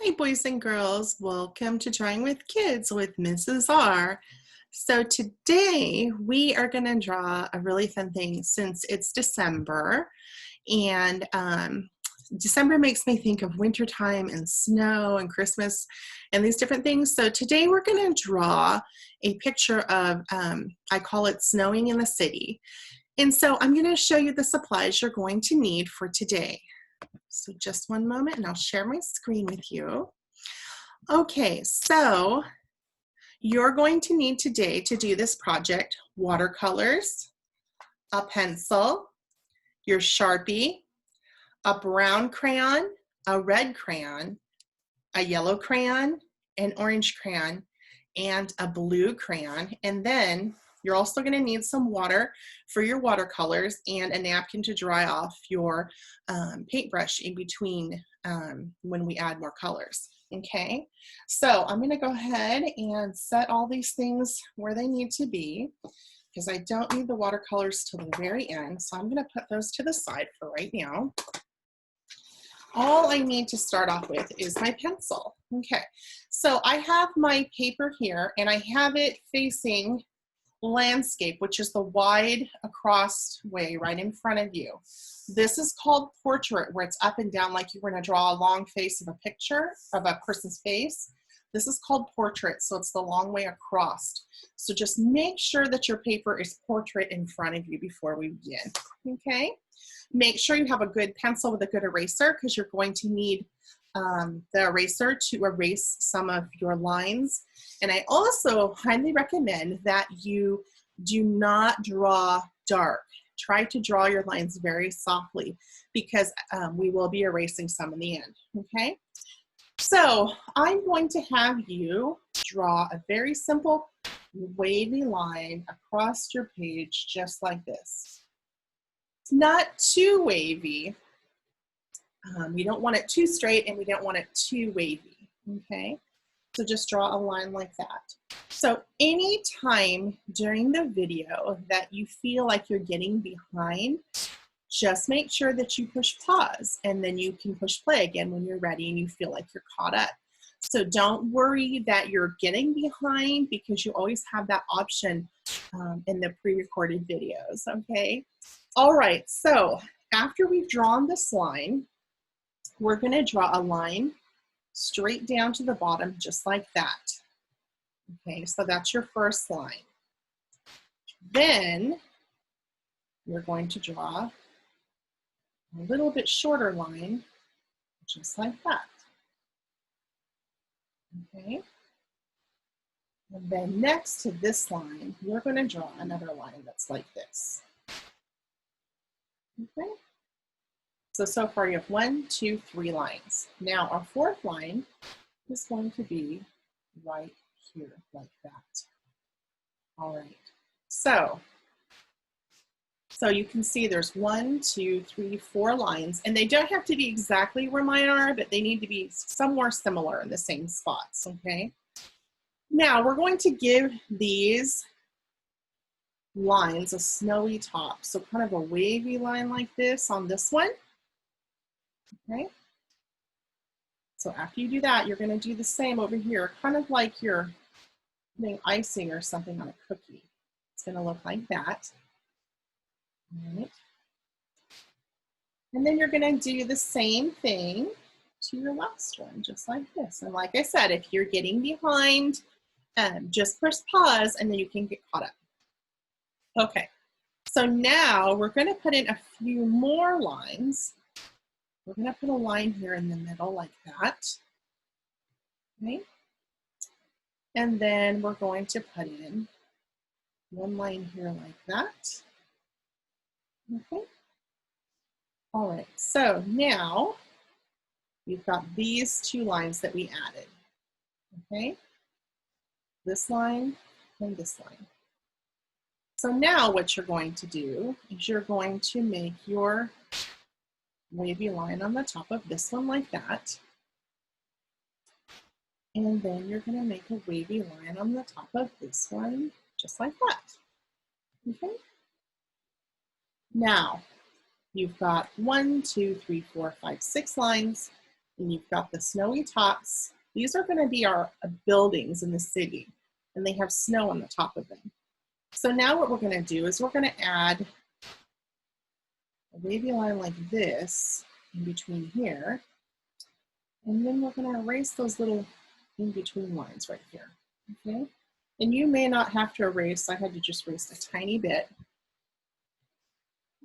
Hi, boys and girls. Welcome to Drawing with Kids with Mrs. R. So today we are going to draw a really fun thing since it's December, and December makes me think of wintertime and snow and Christmas and these different things. So today we're going to draw a picture of, I call it snowing in the city. And so I'm going to show you the supplies you're going to need for today. So just one moment and I'll share my screen with you. Okay, so you're going to need today to do this project watercolors, a pencil, your Sharpie, a brown crayon, a red crayon, a yellow crayon, an orange crayon, and a blue crayon. And then you're also going to need some water for your watercolors and a napkin to dry off your paintbrush in between when we add more colors. Okay, so I'm going to go ahead and set all these things where they need to be because I don't need the watercolors till the very end. So I'm going to put those to the side for right now. All I need to start off with is my pencil. Okay, so I have my paper here and I have it facing landscape, which is the wide across way right in front of you. This is called portrait, where it's up and down like you were going to draw a long face of a picture of a person's face. This is called portrait, so it's the long way across. So just make sure that your paper is portrait in front of you before we begin. Okay, make sure you have a good pencil with a good eraser because you're going to need the eraser to erase some of your lines. And I also highly recommend that you do not draw dark. Try to draw your lines very softly because we will be erasing some in the end, okay? So I'm going to have you draw a very simple wavy line across your page just like this. It's not too wavy. We don't want it too straight and we don't want it too wavy, okay? So just draw a line like that. So anytime during the video that you feel like you're getting behind, just make sure that you push pause and then you can push play again when you're ready and you feel like you're caught up. So don't worry that you're getting behind because you always have that option in the pre-recorded videos, okay? All right, so after we've drawn this line, we're going to draw a line straight down to the bottom just like that. Okay, so that's your first line. Then you're going to draw a little bit shorter line just like that. Okay, and then next to this line, you're going to draw another line that's like this. Okay. So far you have 1, 2, 3 lines. Now our fourth line is going to be right here like that. All right, so you can see there's 1, 2, 3, 4 lines, and they don't have to be exactly where mine are, but they need to be somewhere similar in the same spots, okay? Now we're going to give these lines a snowy top, so kind of a wavy line like this on this one. Okay, so after you do that, you're going to do the same over here, kind of like you're putting icing or something on a cookie. It's going to look like that. All right. And then you're going to do the same thing to your last one, just like this. And like I said, if you're getting behind, just press pause and then you can get caught up. Okay, so now we're going to put in a few more lines. We're going to put a line here in the middle like that, okay? And then we're going to put in one line here like that, okay? All right, so now we've got these 2 lines that we added, okay? This line and this line. So now what you're going to do is you're going to make your wavy line on the top of this one like that. And then you're going to make a wavy line on the top of this one, just like that. Okay? Now, you've got 1, 2, 3, 4, 5, 6 lines. and you've got the snowy tops. These are going to be our buildings in the city, and they have snow on the top of them. So now what we're going to do is we're going to add a wavy line like this in between here, and then we're going to erase those little in-between lines right here, okay? And you may not have to erase. I had to just erase a tiny bit.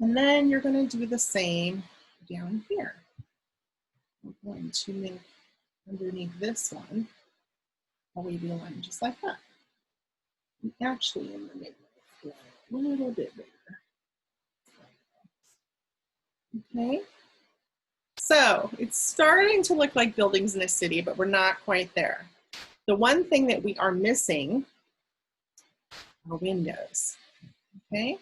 And then you're going to do the same down here. We're going to make underneath this one a wavy line just like that. And actually in the middle, a little bit bigger. Okay. So it's starting to look like buildings in a city, but we're not quite there. The one thing that we are missing are windows. Okay.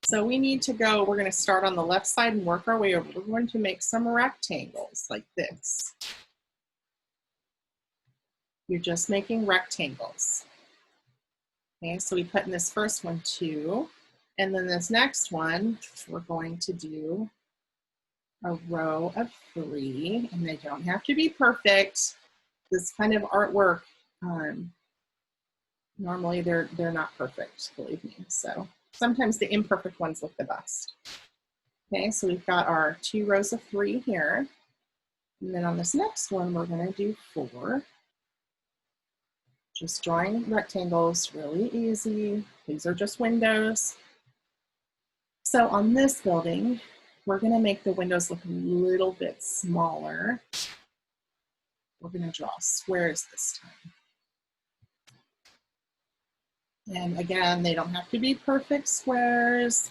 So we need to go, we're going to start on the left side and work our way over. We're going to make some rectangles like this. You're just making rectangles. Okay, so we put in this first one 2, and then this next one, we're going to do a row of 3, and they don't have to be perfect. This kind of artwork, normally they're not perfect, believe me. So sometimes the imperfect ones look the best. Okay, so we've got our 2 rows of 3 here. And then on this next one, we're going to do 4. Just drawing rectangles, really easy. These are just windows. So on this building, we're going to make the windows look a little bit smaller. We're going to draw squares this time. And again, they don't have to be perfect squares.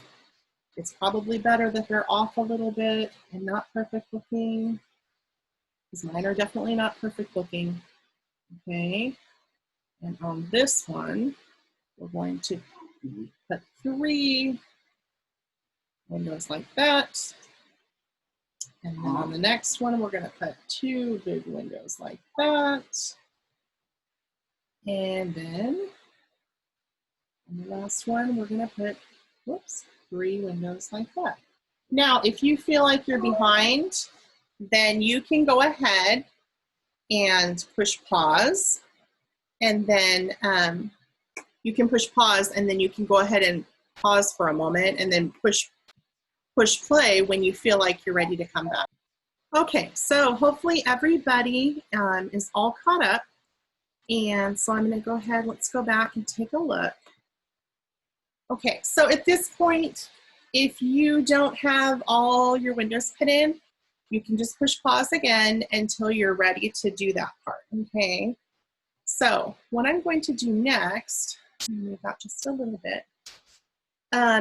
It's probably better that they're off a little bit and not perfect looking, because mine are definitely not perfect looking. Okay, and on this one, we're going to put 3 windows like that. And then on the next one, we're going to put 2 big windows like that. And then on the last one, we're going to put, whoops, 3 windows like that. Now, if you feel like you're behind, then you can go ahead and push pause. And then you can push pause, and then you can go ahead and pause for a moment and then push play when you feel like you're ready to come back. Okay, so hopefully everybody is all caught up. And so I'm going to go ahead, let's go back and take a look. Okay, so at this point, if you don't have all your windows put in, you can just push pause again until you're ready to do that part, okay? So what I'm going to do next, we've got just a little bit,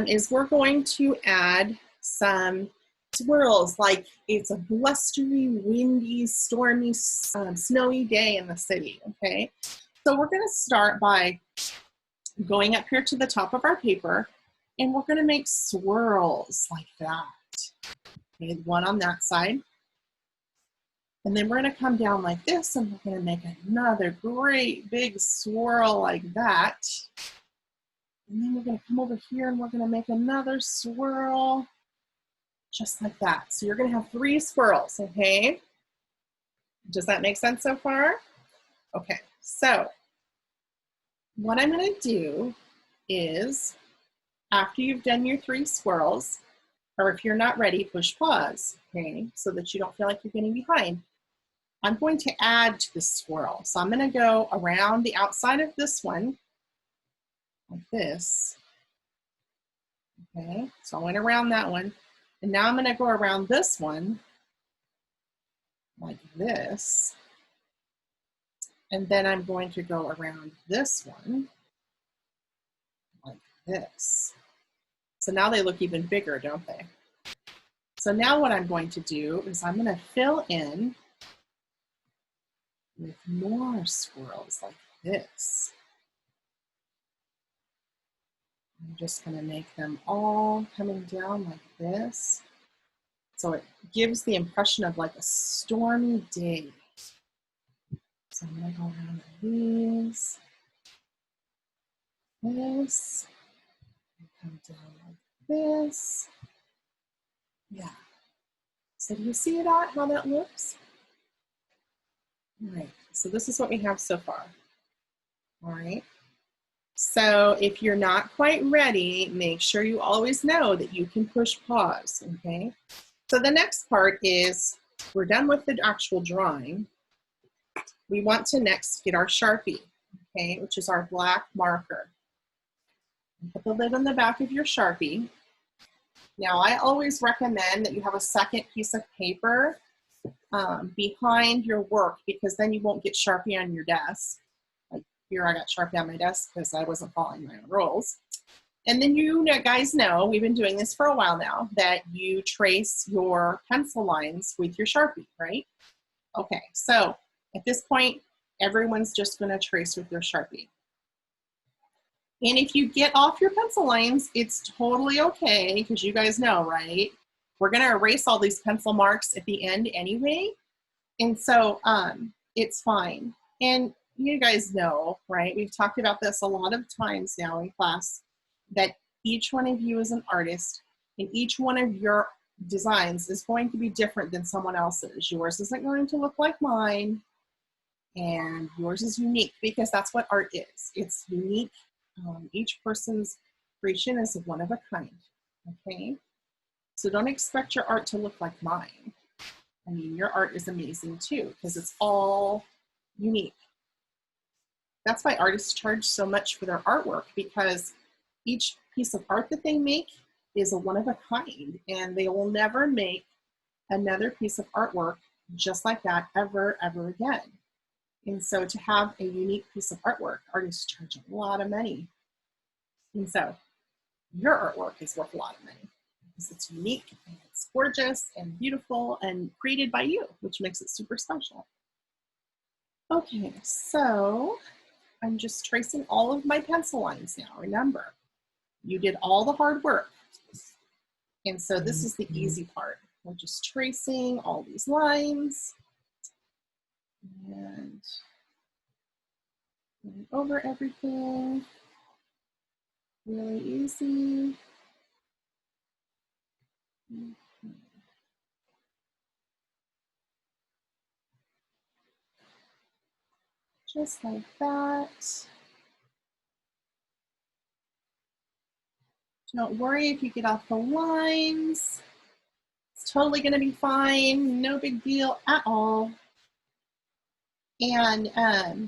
is we're going to add some swirls, like it's a blustery, windy, stormy, snowy day in the city, okay? So we're gonna start by going up here to the top of our paper, and we're gonna make swirls like that. Okay, one on that side. And then we're gonna come down like this, and we're gonna make another great big swirl like that. And then we're gonna come over here and we're gonna make another swirl just like that. So you're gonna have 3 swirls, okay? Does that make sense so far? Okay, so what I'm gonna do is, after you've done your 3 swirls, or if you're not ready, push pause, okay? So that you don't feel like you're getting behind. I'm going to add to the swirl. So I'm gonna go around the outside of this one, like this. Okay, so I went around that one. And now I'm gonna go around this one, like this. And then I'm going to go around this one, like this. So now they look even bigger, don't they? So now what I'm going to do is I'm gonna fill in with more swirls like this. I'm just gonna make them all coming down like this. So it gives the impression of like a stormy day. So I'm gonna go around these, this, and come down like this. Yeah. So do you see that, how that looks? All right, so this is what we have so far. All right. So if you're not quite ready, make sure you always know that you can push pause, okay? So the next part is we're done with the actual drawing. We want to next get our Sharpie, okay, which is our black marker. Put the lid on the back of your Sharpie. Now, I always recommend that you have a second piece of paper behind your work because then you won't get Sharpie on your desk. Like here, I got Sharpie on my desk because I wasn't following my own rules. And then you guys know, we've been doing this for a while now, that you trace your pencil lines with your Sharpie, right? Okay, so at this point, everyone's just gonna trace with their Sharpie. And if you get off your pencil lines, it's totally okay, because you guys know, right? We're gonna erase all these pencil marks at the end anyway. And so it's fine. And you guys know, right? We've talked about this a lot of times now in class, that each one of you is an artist, and each one of your designs is going to be different than someone else's. Yours isn't going to look like mine, and yours is unique because that's what art is. It's unique. Each person's creation is one of a kind, okay? So don't expect your art to look like mine. I mean, your art is amazing too because it's all unique. That's why artists charge so much for their artwork, because each piece of art that they make is a one of a kind, and they will never make another piece of artwork just like that ever again. And so to have a unique piece of artwork, artists charge a lot of money. And so your artwork is worth a lot of money because it's unique and it's gorgeous and beautiful and created by you, which makes it super special. Okay, so I'm just tracing all of my pencil lines now. Remember, you did all the hard work. And so this is the easy part. We're just tracing all these lines and going over everything. Really easy. Just like that. Don't worry if you get off the lines. It's totally gonna be fine. No big deal at all. And I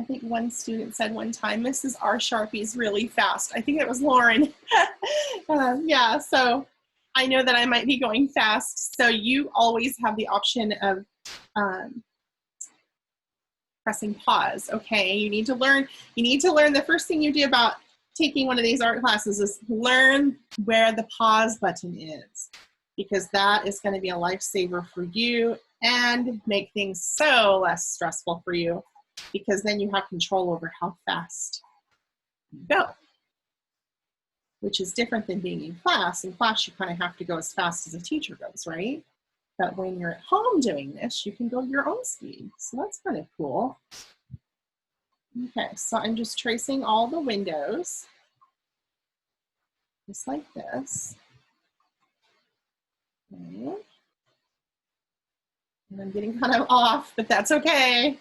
think one student said one time, Mrs. R Sharpie's really fast. I think it was Lauren. Yeah, so I know that I might be going fast. So you always have the option of pressing pause, okay? You need to learn the first thing you do about taking one of these art classes is learn where the pause button is, because that is going to be a lifesaver for you and make things so less stressful for you, because then you have control over how fast you go, which is different than being in class. In class, you kind of have to go as fast as a teacher goes, right? But when you're at home doing this, you can go your own speed. So that's kind of cool. Okay, so I'm just tracing all the windows, just like this. Okay. And I'm getting kind of off, but that's okay,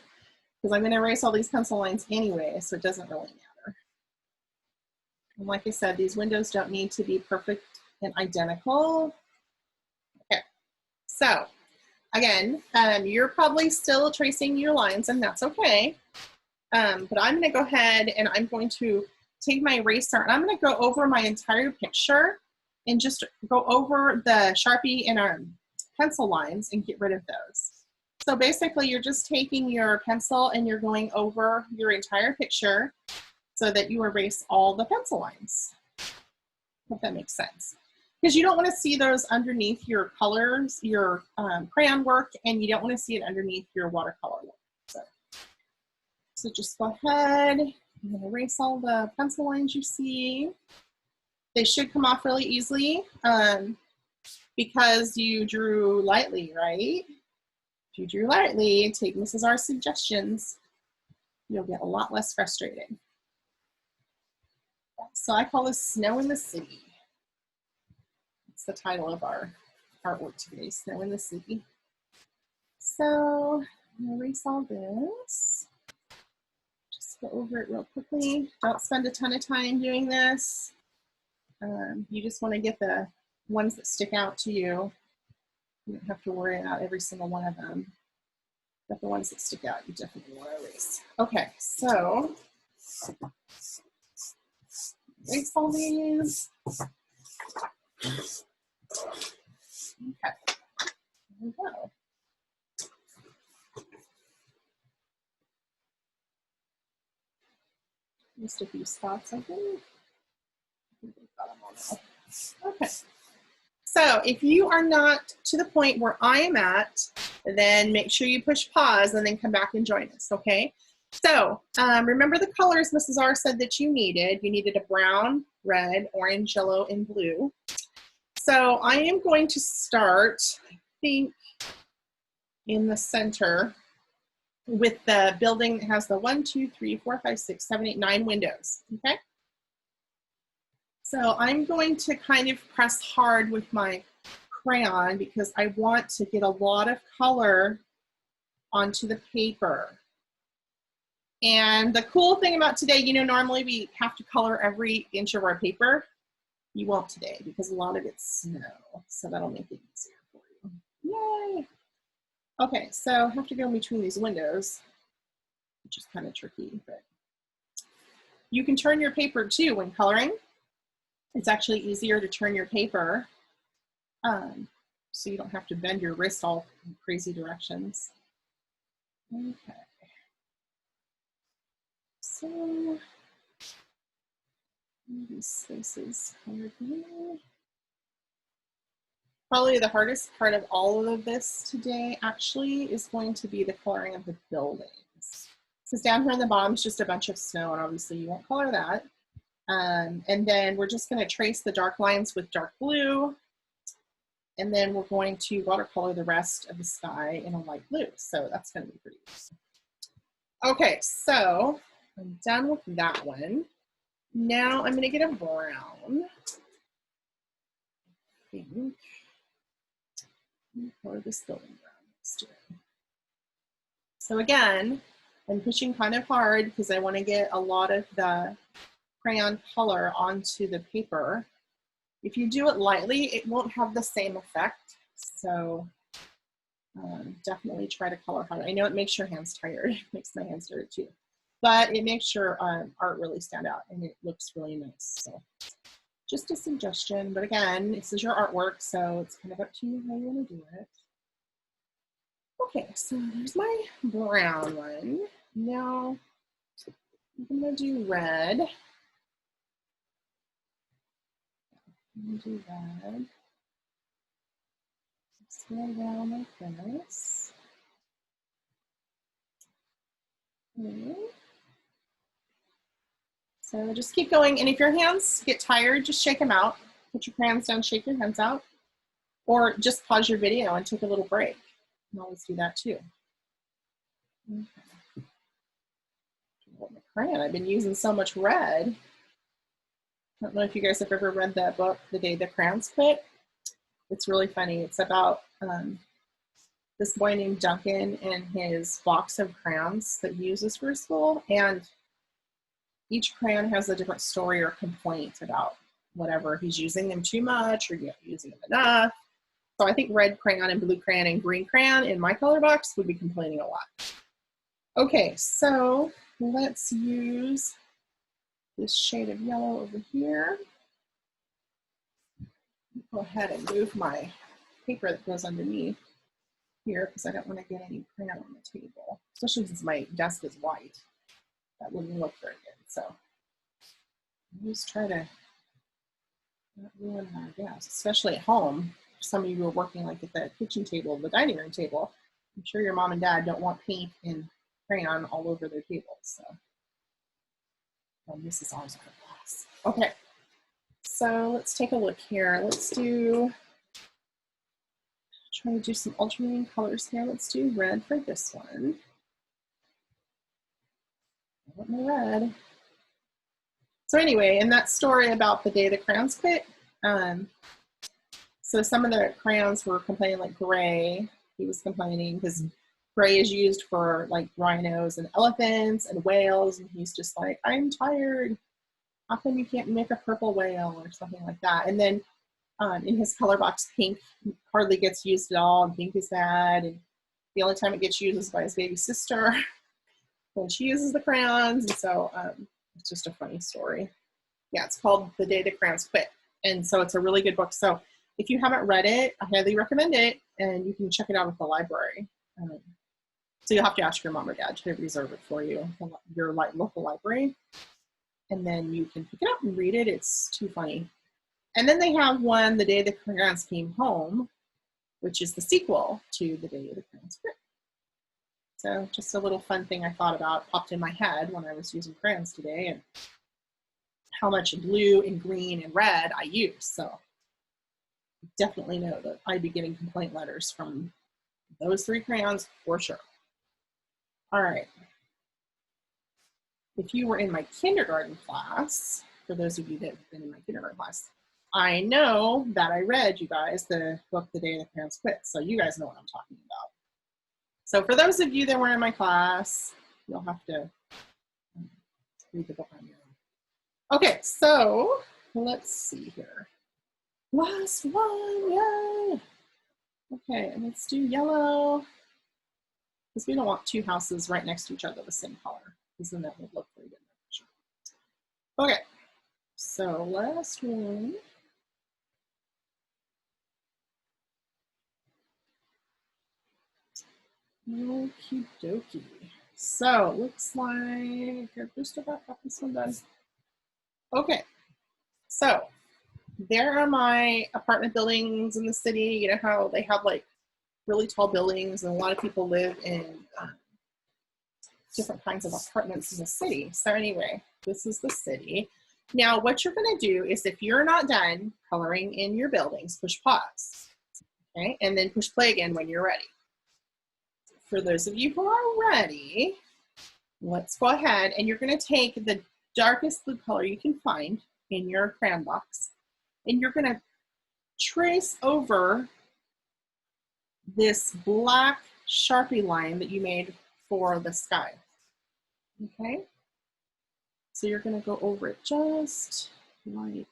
because I'm going to erase all these pencil lines anyway, so it doesn't really matter. And like I said, these windows don't need to be perfect and identical. Okay, so again, you're probably still tracing your lines, and that's okay. But I'm going to go ahead and I'm going to take my eraser and I'm going to go over my entire picture and just go over the Sharpie and our pencil lines and get rid of those. So basically you're just taking your pencil and you're going over your entire picture so that you erase all the pencil lines. If that makes sense. Because you don't want to see those underneath your colors, your crayon work, and you don't want to see it underneath your watercolor work. So just go ahead and erase all the pencil lines you see. They should come off really easily because you drew lightly, right? If you drew lightly, take Mrs. R's suggestions, you'll get a lot less frustrated. So I call this Snow in the City. It's the title of our artwork today, Snow in the City. So I'm gonna erase all this. Just go over it real quickly. Don't spend a ton of time doing this. You just want to get the ones that stick out to you. You don't have to worry about every single one of them. But the ones that stick out, you definitely want to erase. Okay, so erase all these. Okay, there we go. Just a few spots, I think. Okay. So if you are not to the point where I am at, then make sure you push pause and then come back and join us, okay? So remember the colors Mrs. R said that you needed. You needed a brown, red, orange, yellow, and blue. So I am going to start, I think, in the center with the building that has the 1, 2, 3, 4, 5, 6, 7, 8, 9 windows, okay? So I'm going to kind of press hard with my crayon because I want to get a lot of color onto the paper. And the cool thing about today, you know, normally we have to color every inch of our paper. You won't today because a lot of it's snow, so that'll make it easier for you. Yay! Okay, so I have to go in between these windows, which is kind of tricky, but you can turn your paper too when coloring. It's actually easier to turn your paper so you don't have to bend your wrist all in crazy directions. Okay. So these spaces colored blue. Probably the hardest part of all of this today actually is going to be the coloring of the buildings. Because down here on the bottom is just a bunch of snow, and obviously you won't color that. And then we're just going to trace the dark lines with dark blue. And then we're going to watercolor the rest of the sky in a light blue. So that's going to be pretty easy. Okay, so I'm done with that one. Now I'm going to get a brown. I think. Color this building brown next to it. So again, I'm pushing kind of hard because I want to get a lot of the crayon color onto the paper. If you do it lightly, it won't have the same effect. So definitely try to color hard. I know it makes your hands tired. It makes my hands tired too. But it makes your art really stand out and it looks really nice. So just a suggestion. But again, this is your artwork, so it's kind of up to you how you want to do it. Okay, so there's my brown one. Now I'm going to do red. I'm going to do red. Let's go down like this. Okay. So just keep going, and if your hands get tired, just shake them out. Put your crayons down, shake your hands out, or just pause your video and take a little break. You can always do that too. Okay. My crayon, I've been using so much red. I don't know if you guys have ever read that book, The Day the Crayons Quit. It's really funny. It's about this boy named Duncan and his box of crayons that he uses for school, and each crayon has a different story or complaint about whatever. He's using them too much or using them enough. So I think red crayon and blue crayon and green crayon in my color box would be complaining a lot. Okay, so let's use this shade of yellow over here. Go ahead and move my paper that goes underneath here because I don't want to get any crayon on the table, especially since my desk is white. That wouldn't look very good. So just try to not ruin our desk, especially at home. Some of you are working like at the kitchen table, the dining room table. I'm sure your mom and dad don't want paint and crayon all over their tables. So this is always our class. Okay, so let's take a look here. Let's try to do some alternating colors here. Let's do red for this one. I want my red. So anyway, in that story about the day the crayons quit, so some of the crayons were complaining like gray. He was complaining because spray is used for like rhinos and elephants and whales, and he's just like, I'm tired. How come you can't make a purple whale or something like that? And then in his color box, pink hardly gets used at all, and pink is bad. And the only time it gets used is by his baby sister when she uses the crayons. And so it's just a funny story. Yeah, it's called The Day the Crayons Quit. And so it's a really good book. So if you haven't read it, I highly recommend it, and you can check it out at the library. So you'll have to ask your mom or dad to reserve it for you, your local library, and then you can pick it up and read it. It's too funny. And then they have one, The Day the Crayons Came Home, which is the sequel to The Day the Crayons Quit. So just a little fun thing I thought about, popped in my head when I was using crayons today, and how much blue and green and red I use. So definitely know that I'd be getting complaint letters from those 3 crayons for sure. All right. If you were in my kindergarten class, for those of you that have been in my kindergarten class, I know that I read you guys the book, The Day the Crayons Quit. So you guys know what I'm talking about. So for those of you that were in my class, you'll have to read the book on your own. Okay, so let's see here. Last one, yay! Okay, let's do yellow, because we don't want 2 houses right next to each other the same color, because then that would look pretty good in the picture. Okay, so last one. Okie dokie. So looks like I've just about got this one done. Okay, so there are my apartment buildings in the city. You know how they have like really tall buildings, and a lot of people live in different kinds of apartments in the city. So anyway, this is the city. Now what you're going to do is, if you're not done coloring in your buildings, push pause, okay, and then push play again when you're ready. For those of you who are ready, let's go ahead, and you're going to take the darkest blue color you can find in your crayon box, and you're going to trace over this black Sharpie line that you made for the sky. Okay, so you're going to go over it just like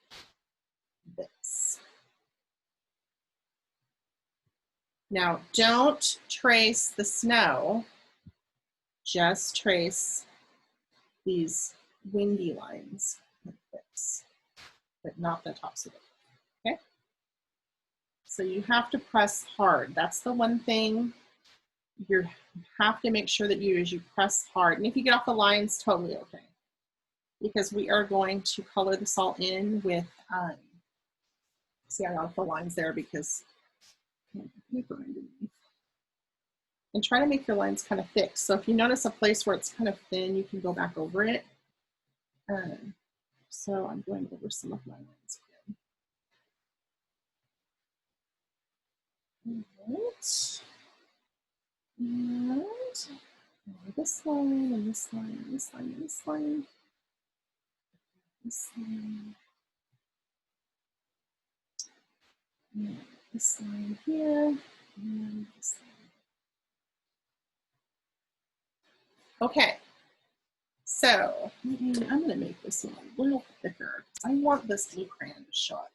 this. Now don't trace the snow, just trace these windy lines like this, but not the tops of it. Okay, so you have to press hard. That's the one thing you have to make sure that you do, is you press hard. And if you get off the lines, totally okay, because we are going to color this all in with see, I got off the lines there because paper underneath. And try to make your lines kind of thick. So if you notice a place where it's kind of thin, you can go back over it. So I'm going over some of my lines again. All right. And this line, and this line, and this line, and this line. This line. And this line here, and this line. Okay, so I'm going to make this one a little thicker, because I want this blue crayon to show up.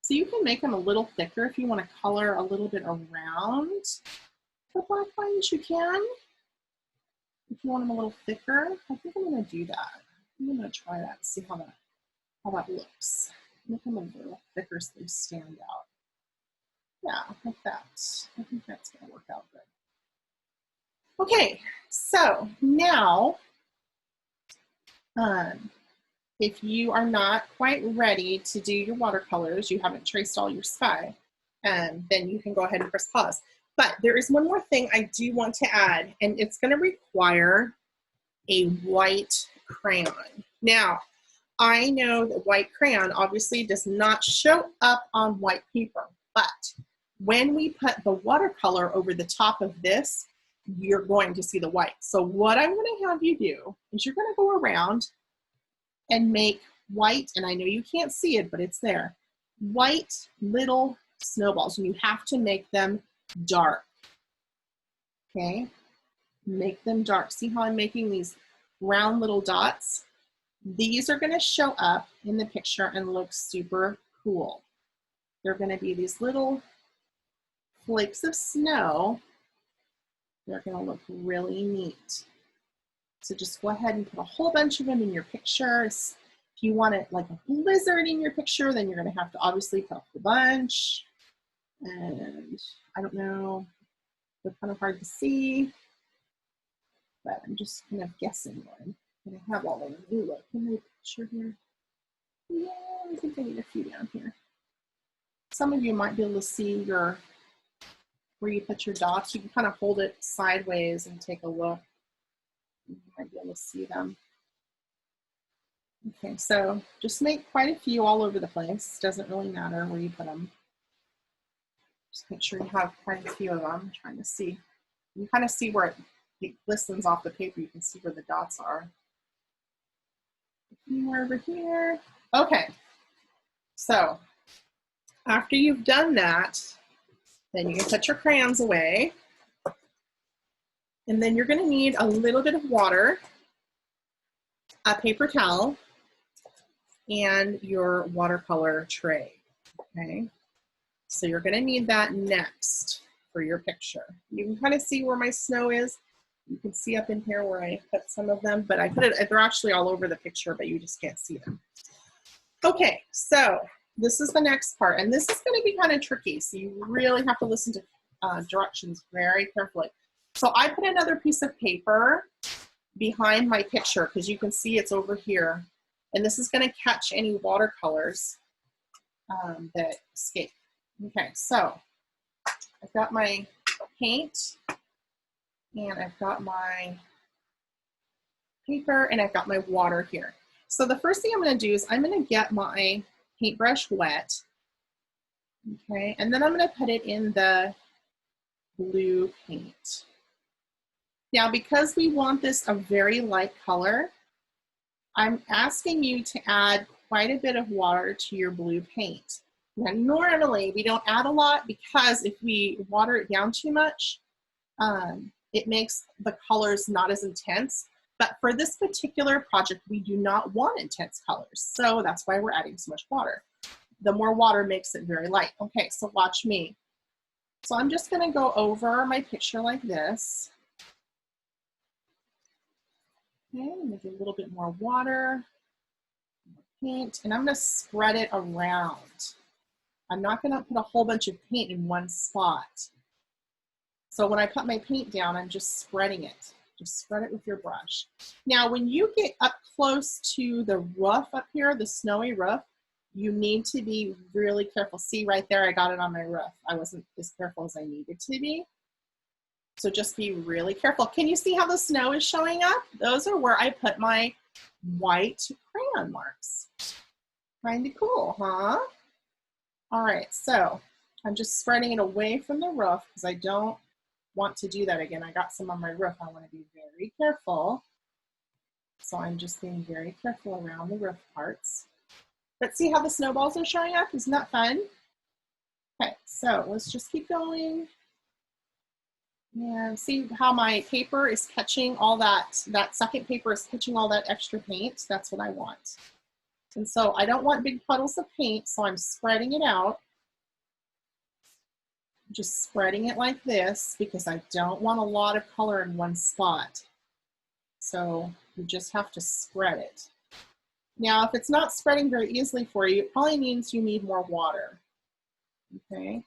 So you can make them a little thicker if you want to color a little bit around the black lines, you can. If you want them a little thicker, I think I'm going to do that. I'm going to try that and see how that looks. Make them a little thicker so they stand out. Yeah, like that. I think that's going to work out good. Okay, so now, if you are not quite ready to do your watercolors, you haven't traced all your sky, then you can go ahead and press pause. But there is one more thing I do want to add, and it's going to require a white crayon. Now, I know that white crayon obviously does not show up on white paper, but when we put the watercolor over the top of this, you're going to see the white. So what I'm going to have you do is you're going to go around and make white, and I know you can't see it, but it's there, white little snowballs, and you have to make them dark. Okay, make them dark. See how I'm making these round little dots? These are going to show up in the picture and look super cool. They're going to be these little flakes of snow. They're going to look really neat. So just go ahead and put a whole bunch of them in your pictures. If you want it like a blizzard in your picture, then you're going to have to obviously put a bunch. And I don't know, they're kind of hard to see, but I'm just kind of guessing what I'm going to have all of them. Ooh, look, in my picture here. Yeah, I think I need a few down here. Some of you might be able to see your, where you put your dots. You can kind of hold it sideways and take a look. You might be able to see them. Okay, so just make quite a few all over the place. Doesn't really matter where you put them. Just make sure you have quite a few of them. I'm trying to see. You kind of see where it glistens off the paper. You can see where the dots are. A few more over here. Okay, so after you've done that, then you can put your crayons away. And then you're going to need a little bit of water, a paper towel, and your watercolor tray. Okay, so you're going to need that next for your picture. You can kind of see where my snow is. You can see up in here where I put some of them, but I put it, they're actually all over the picture, but you just can't see them. Okay, so this is the next part, and this is going to be kind of tricky, so you really have to listen to directions very carefully. So I put another piece of paper behind my picture because you can see it's over here, and this is going to catch any watercolors that escape. Okay, so I've got my paint, and I've got my paper, and I've got my water here. So the first thing I'm going to do is I'm going to get my paintbrush wet, okay, and then I'm going to put it in the blue paint. Now, because we want this a very light color, I'm asking you to add quite a bit of water to your blue paint. Now, normally we don't add a lot because if we water it down too much, it makes the colors not as intense. But for this particular project, we do not want intense colors. So that's why we're adding so much water. The more water makes it very light. Okay, so watch me. So I'm just gonna go over my picture like this. Okay, I'm gonna do a little bit more water, paint, and I'm gonna spread it around. I'm not gonna put a whole bunch of paint in one spot. So when I put my paint down, I'm just spreading it. Just spread it with your brush. Now, when you get up close to the roof up here, the snowy roof, you need to be really careful. See right there, I got it on my roof. I wasn't as careful as I needed to be. So just be really careful. Can you see how the snow is showing up? Those are where I put my white crayon marks. Kind of cool, huh? All right, so I'm just spreading it away from the roof because I don't want to do that again. I got some on my roof. I want to be very careful. So I'm just being very careful around the roof parts. But see how the snowballs are showing up? Isn't that fun? Okay, so let's just keep going. And see how my paper is catching all that second paper is catching all that extra paint. That's what I want. And so I don't want big puddles of paint, so I'm spreading it out. Just spreading it like this because I don't want a lot of color in one spot. So you just have to spread it. Now, if it's not spreading very easily for you, it probably means you need more water. Okay.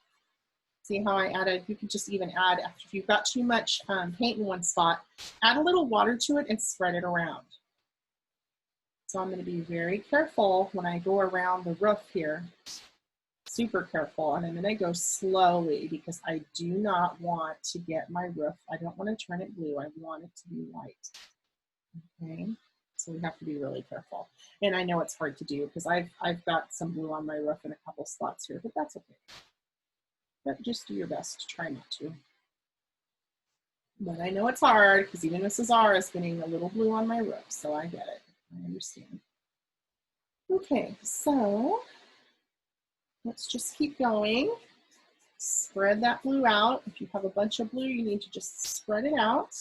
See how I added, you can just even add, if you've got too much paint in one spot, add a little water to it and spread it around. So I'm going to be very careful when I go around the roof here. Super careful, and I'm going to go slowly because I do not want to get my roof, I don't want to turn it blue, I want it to be white. Okay, so we have to be really careful. And I know it's hard to do because I've got some blue on my roof in a couple spots here, but that's okay. But just do your best to try not to. But I know it's hard because even Mrs. R is getting a little blue on my roof, so I get it. I understand. Okay, so let's just keep going. Spread that blue out. If you have a bunch of blue, you need to just spread it out.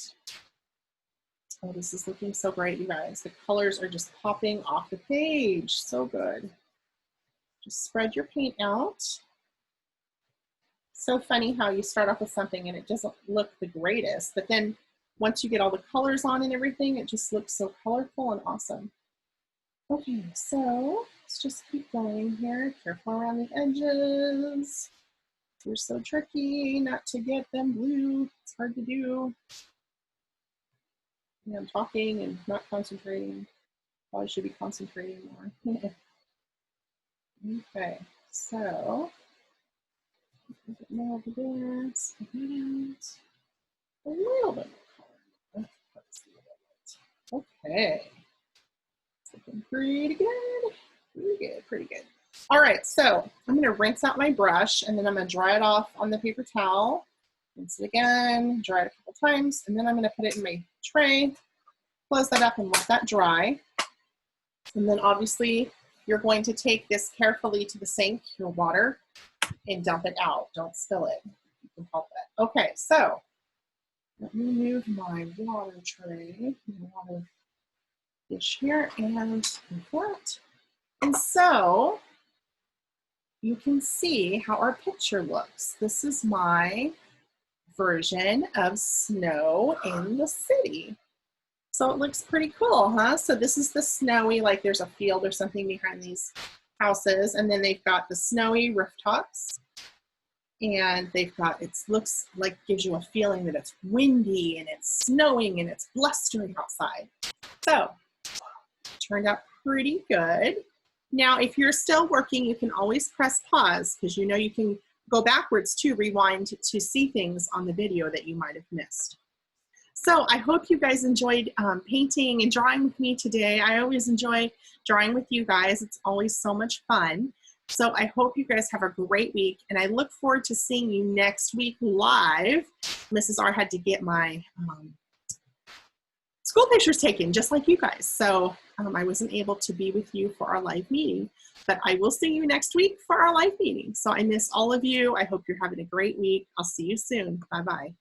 Oh, this is looking so great, you guys. The colors are just popping off the page. So good. Just spread your paint out. So funny how you start off with something and it doesn't look the greatest, but then once you get all the colors on and everything, it just looks so colorful and awesome. Okay, so let's just keep going here. Careful around the edges. They're so tricky not to get them blue. It's hard to do. Yeah, I'm talking and not concentrating. Probably should be concentrating more. Okay, so a bit more of this, a little bit more color. Okay, it's looking pretty good. Pretty good. All right, so I'm gonna rinse out my brush and then I'm gonna dry it off on the paper towel. Rinse it again, dry it a couple times, and then I'm gonna put it in my tray, close that up and let that dry. And then obviously you're going to take this carefully to the sink, your water, and dump it out. Don't spill it. You can help it. Okay, so let me move my water tray, my water dish here, and move that. And so you can see how our picture looks. This is my version of snow in the city. So it looks pretty cool, huh? So this is the snowy, like there's a field or something behind these houses, and then they've got the snowy rooftops, and they've got, it looks like, gives you a feeling that it's windy and it's snowing and it's blustering outside. So turned out pretty good. Now, if you're still working, you can always press pause because you know you can go backwards to rewind to see things on the video that you might have missed. So I hope you guys enjoyed painting and drawing with me today. I always enjoy drawing with you guys. It's always so much fun. So I hope you guys have a great week, and I look forward to seeing you next week live. Mrs. R had to get my school pictures taken, just like you guys. So I wasn't able to be with you for our live meeting, but I will see you next week for our live meeting. So I miss all of you. I hope you're having a great week. I'll see you soon. Bye-bye.